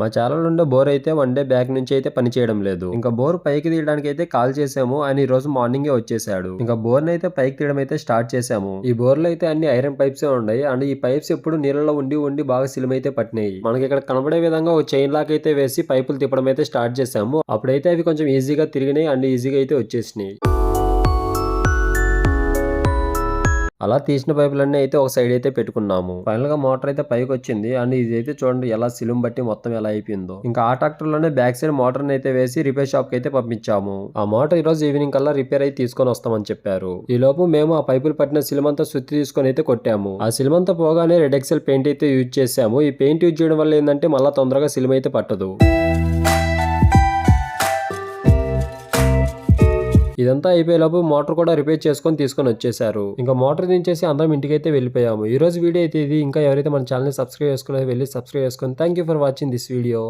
మా ఛానల్ నుండి బోర్ అయితే 1 డే బ్యాక్ నుంచి అయితే పని చేయడం లేదు. ఇంకా బోర్ పైకి తీయడానికి అయితే కాల్ చేసాము. ఆయన ఈ రోజు మార్నింగే వచ్చేసాడు. ఇంకా బోర్ అయితే పైకి తీయడం అయితే స్టార్ట్ చేసాము. ఈ బోర్ లో అయితే అన్ని ఐరన్ పైప్స్ ఉన్నాయి. అండ్ ఈ పైప్స్ ఎప్పుడు నీళ్ళలో ఉండి బాగా సిలిమ్ అయితే పట్టినాయి. మనకి ఇక్కడ కనబడే విధంగా ఒక చైన్ లాక్ అయితే వేసి పైపులు తిప్పడం అయితే స్టార్ట్ చేసాము. అప్పుడైతే అవి కొంచెం ఈజీగా తిరిగినాయి అండ్ ఈజీగా అయితే వచ్చేసినాయి. అలా తీసిన పైపులన్నీ అయితే ఒక సైడ్ అయితే పెట్టుకున్నాము. ఫైనల్ గా మోటార్ అయితే పైకి వచ్చింది. అండ్ ఇది అయితే చూడండి ఎలా సిలుం బట్టి మొత్తం ఎలా అయిపోయిందో. ఇంకా ఆ ట్రాక్టర్ లోనే బ్యాక్ సైడ్ మోటార్ అయితే వేసి రిపేర్ షాప్ కి అయితే పంపించాము. ఆ మోటార్ ఈ రోజు ఈవినింగ్ కల్లా రిపేర్ అయితే తీసుకొని వస్తామని చెప్పారు. ఈ లోపు మేము ఆ పైపులు పట్టిన సిలిమంతా సుత్తి తీసుకొని అయితే కొట్టాము. ఆ సిలిమంతా పోగానే రెడ్ ఎక్సెల్ పెయింట్ అయితే యూజ్ చేసాము. ఈ పెయింట్ యూజ్ చేయడం వల్ల ఏంటంటే మళ్ళీ తొందరగా సిలిం అయితే పట్టదు. ఇదంతా అయిపోయేలోపు మోటార్ కూడా రిపేర్ చేసుకొని తీసుకొని వచ్చేసారు. ఇంకా మోటార్ దించేసి అందరం ఇంటికైతే వెళ్ళిపోయాము. ఈ రోజు వీడియో అయితే ఇది. ఇంకా ఎవరైతే మన ఛానల్ ని సబ్స్క్రైబ్ చేసుకునేది వెళ్ళి సబ్స్క్రైబ్ చేసుకొని thank you for watching this video.